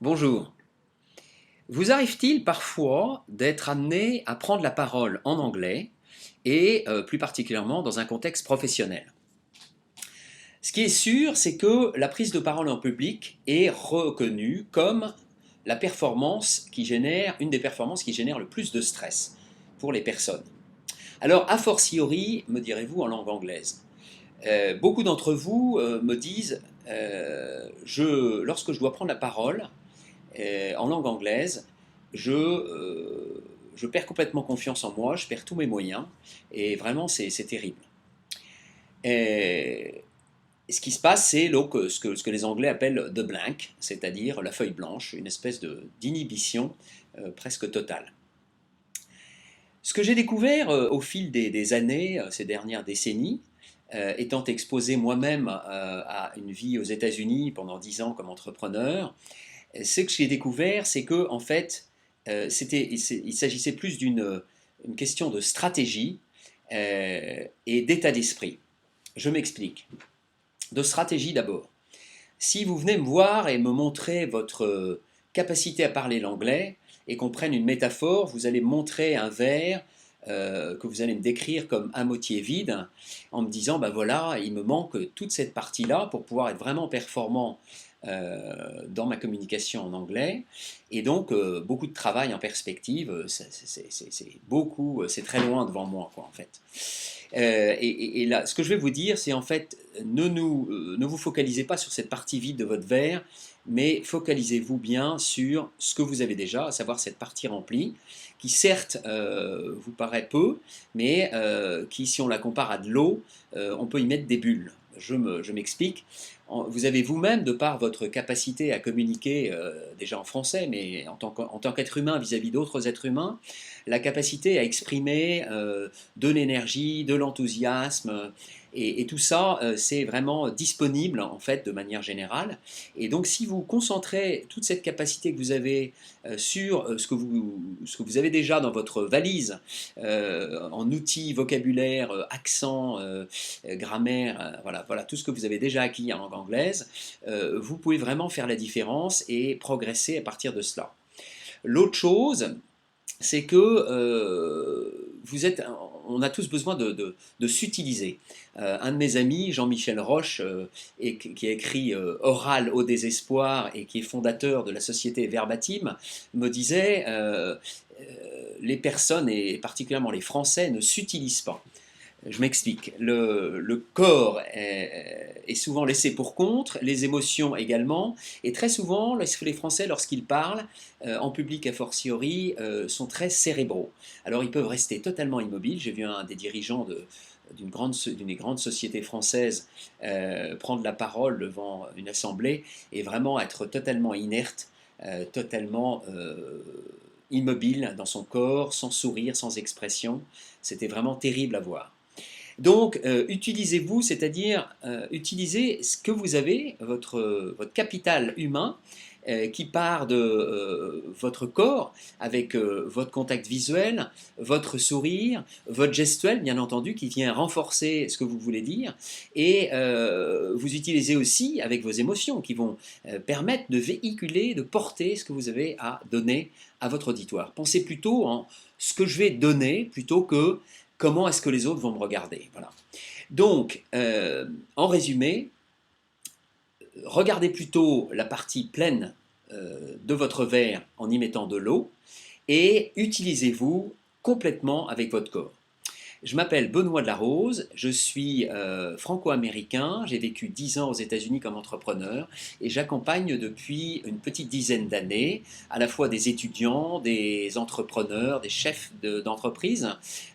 Bonjour. Vous arrive-t-il parfois d'être amené à prendre la parole en anglais et plus particulièrement dans un contexte professionnel? Ce qui est sûr, c'est que la prise de parole en public est reconnue comme la performance qui génère, une des performances qui génère le plus de stress pour les personnes. Alors, a fortiori, me direz-vous, en langue anglaise. Beaucoup d'entre vous me disent, lorsque je dois prendre la parole, en langue anglaise, je perds complètement confiance en moi, je perds tous mes moyens, et vraiment c'est terrible. Et ce qui se passe, c'est donc ce que les Anglais appellent the blank, c'est-à-dire la feuille blanche, une espèce d'inhibition presque totale. Ce que j'ai découvert au fil des années, ces dernières décennies, étant exposé moi-même à une vie aux États-Unis pendant 10 ans comme entrepreneur, ce que j'ai découvert, c'est que en fait, il s'agissait plus d'une une question de stratégie et d'état d'esprit. Je m'explique. De stratégie d'abord. Si vous venez me voir et me montrer votre capacité à parler l'anglais et qu'on prenne une métaphore, vous allez me montrer un verre que vous allez me décrire comme à moitié vide, en me disant, ben voilà, il me manque toute cette partie-là pour pouvoir être vraiment performant dans ma communication en anglais, et donc beaucoup de travail en perspective, c'est très loin devant moi, quoi, en fait. Et là, ce que je vais vous dire, c'est en fait, ne vous focalisez pas sur cette partie vide de votre verre, mais focalisez-vous bien sur ce que vous avez déjà, à savoir cette partie remplie, qui certes vous paraît peu, mais qui, si on la compare à de l'eau, on peut y mettre des bulles. Je m'explique. Vous avez vous-même, de par votre capacité à communiquer déjà en français, mais en tant qu'être humain vis-à-vis d'autres êtres humains, la capacité à exprimer de l'énergie, de l'enthousiasme, et tout ça, c'est vraiment disponible en fait de manière générale. Et donc, si vous concentrez toute cette capacité que vous avez sur ce que vous avez déjà dans votre valise, en outils, vocabulaire, accent, grammaire, voilà, tout ce que vous avez déjà acquis en langue anglaise, vous pouvez vraiment faire la différence et progresser à partir de cela. L'autre chose, c'est que on a tous besoin de s'utiliser. Un de mes amis, Jean-Michel Roche, qui a écrit Oral au désespoir et qui est fondateur de la société Verbatim, me disait les personnes, et particulièrement les Français, ne s'utilisent pas. Je m'explique. Le corps est souvent laissé pour compte, les émotions également, et très souvent, les Français, lorsqu'ils parlent, en public a fortiori, sont très cérébraux. Alors ils peuvent rester totalement immobiles. J'ai vu un des dirigeants d'une des grandes sociétés françaises prendre la parole devant une assemblée et vraiment être totalement inerte, totalement immobile dans son corps, sans sourire, sans expression. C'était vraiment terrible à voir. Donc, utilisez-vous, c'est-à-dire utilisez ce que vous avez, votre capital humain, qui part de votre corps, avec votre contact visuel, votre sourire, votre gestuel, bien entendu, qui vient renforcer ce que vous voulez dire, et vous utilisez aussi avec vos émotions, qui vont permettre de véhiculer, de porter ce que vous avez à donner à votre auditoire. Pensez plutôt en ce que je vais donner, plutôt que comment est-ce que les autres vont me regarder. Voilà. Donc, en résumé, regardez plutôt la partie pleine de votre verre en y mettant de l'eau et utilisez-vous complètement avec votre corps. Je m'appelle Benoît de la Rose, je suis franco-américain, j'ai vécu 10 ans aux États-Unis comme entrepreneur et j'accompagne depuis une petite dizaine d'années à la fois des étudiants, des entrepreneurs, des chefs d'entreprise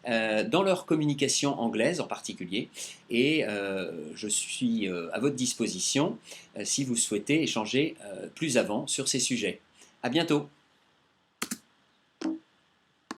dans leur communication anglaise en particulier, et je suis à votre disposition si vous souhaitez échanger plus avant sur ces sujets. À bientôt.